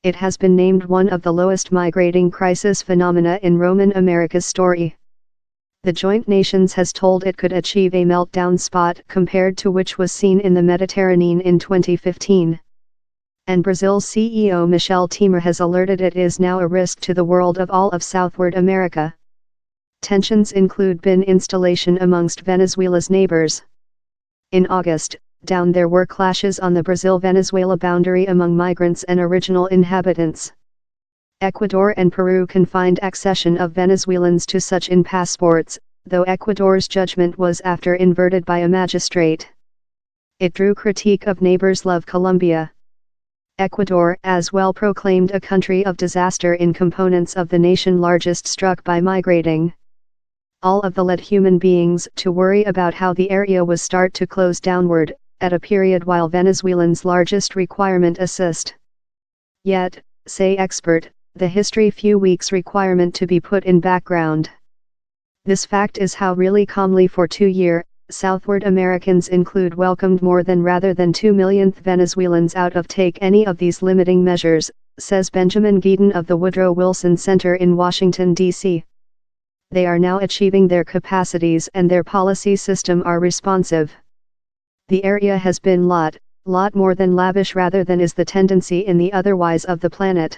It has been named one of the lowest migrating crisis phenomena in Roman America's story. The joint nations has told it could achieve a meltdown spot compared to which was seen in the Mediterranean in 2015. And Brazil's CEO Michel Temer has alerted it is now a risk to the world of all of Southward America. Tensions include bin installation amongst Venezuela's neighbors. In August, down there were clashes on the Brazil-Venezuela boundary among migrants and original inhabitants. Ecuador and Peru confined accession of Venezuelans to such in passports, though Ecuador's judgment was after inverted by a magistrate. It drew critique of neighbors love Colombia. Ecuador as well proclaimed a country of disaster in components of the nation largest struck by migrating. All of the led human beings to worry about how the area was start to close downward, at a period while Venezuelans' largest requirement assist. Yet, say expert, the history few weeks requirement to be put in background. This fact is how really calmly for 2 year, Southward Americans include welcomed more than rather than 2 millionth Venezuelans out of take any of these limiting measures, says Benjamin Geeden of the Woodrow Wilson Center in Washington, D.C. They are now achieving their capacities and their policy system are responsive. The area has been lot more than lavish rather than is the tendency in the otherwise of the planet.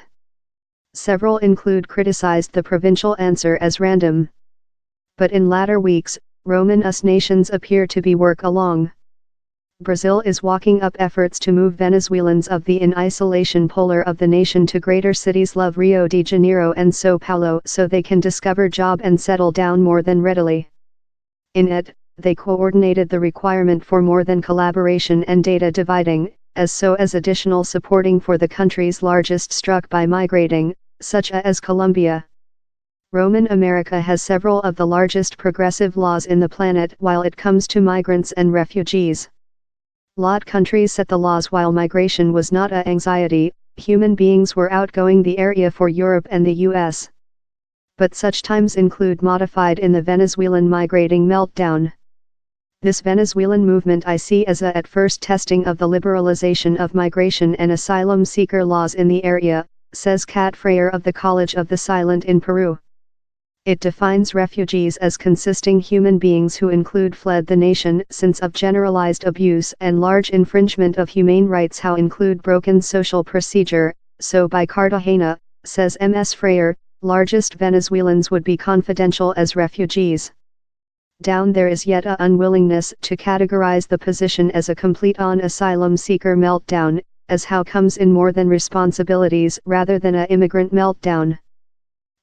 Several include criticized the provincial answer as random. But in latter weeks, Roman-us nations appear to be work along. Brazil is walking up efforts to move Venezuelans of the in isolation polar of the nation to greater cities like Rio de Janeiro and São Paulo so they can discover job and settle down more than readily. In it, they coordinated the requirement for more than collaboration and data dividing, as additional supporting for the countries largest struck by migrating, such as Colombia. Roman America has several of the largest progressive laws in the planet while it comes to migrants and refugees. Lot countries set the laws while migration was not a anxiety, human beings were outgoing the area for Europe and the US. But such times include modified in the Venezuelan migrating meltdown. This Venezuelan movement I see as a at first testing of the liberalization of migration and asylum seeker laws in the area, says Kat Freyer of the College of the Silent in Peru. It defines refugees as consisting human beings who include fled the nation since of generalized abuse and large infringement of humane rights how include broken social procedure, so by Cartagena, says Ms. Freyer, largest Venezuelans would be confidential as refugees. Down there is yet a unwillingness to categorize the position as a complete on asylum seeker meltdown, as how comes in more than responsibilities rather than a immigrant meltdown.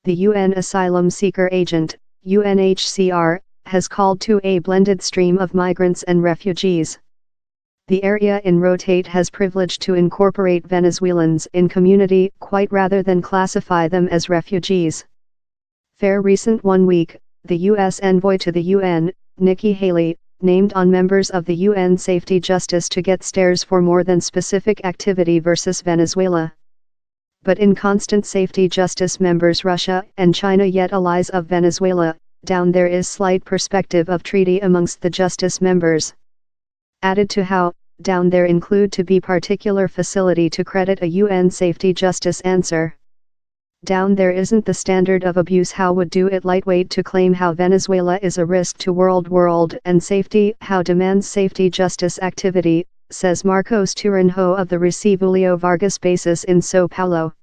The UN Asylum Seeker Agent, UNHCR, has called to a blended stream of migrants and refugees. The area in rotate has privileged to incorporate Venezuelans in community quite rather than classify them as refugees. Fair recent 1 week, the U.S. envoy to the UN, Nikki Haley, named on members of the UN Safety Justice to get stares for more than specific activity versus Venezuela. But in constant Safety Justice members Russia and China yet allies of Venezuela, down there is slight perspective of treaty amongst the Justice members. Added to how, down there include to be particular facility to credit a UN Safety Justice answer. Down there isn't the standard of abuse how would do it lightweight to claim how Venezuela is a risk to world and safety how demands safety justice activity, says Marcos Turinho of the Recibulio Vargas basis in São Paulo.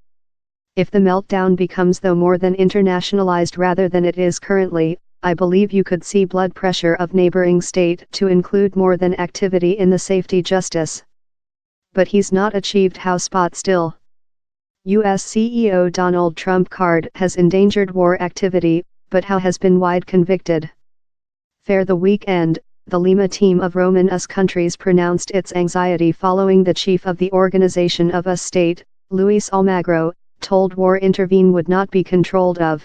If the meltdown becomes though more than internationalized rather than it is currently, I believe you could see blood pressure of neighboring state to include more than activity in the safety justice. But he's not achieved how spot still. U.S. CEO Donald Trump card has endangered war activity, but how has been wide convicted. Fair the weekend, the Lima team of Roman-us countries pronounced its anxiety following the chief of the Organization of a State, Luis Almagro, told war intervene would not be controlled of.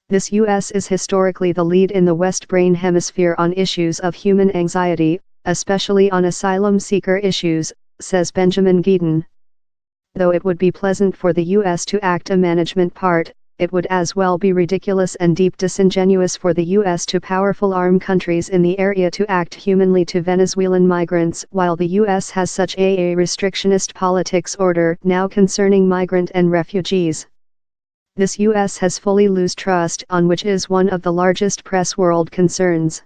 This U.S. is historically the lead in the West Brain Hemisphere on issues of human anxiety, especially on asylum seeker issues, says Benjamin Geeden. Though it would be pleasant for the U.S. to act a management part, it would as well be ridiculous and deep disingenuous for the U.S. to powerful armed countries in the area to act humanly to Venezuelan migrants while the U.S. has such a restrictionist politics order now concerning migrant and refugees. This U.S. has fully lost trust on which is one of the largest press world concerns.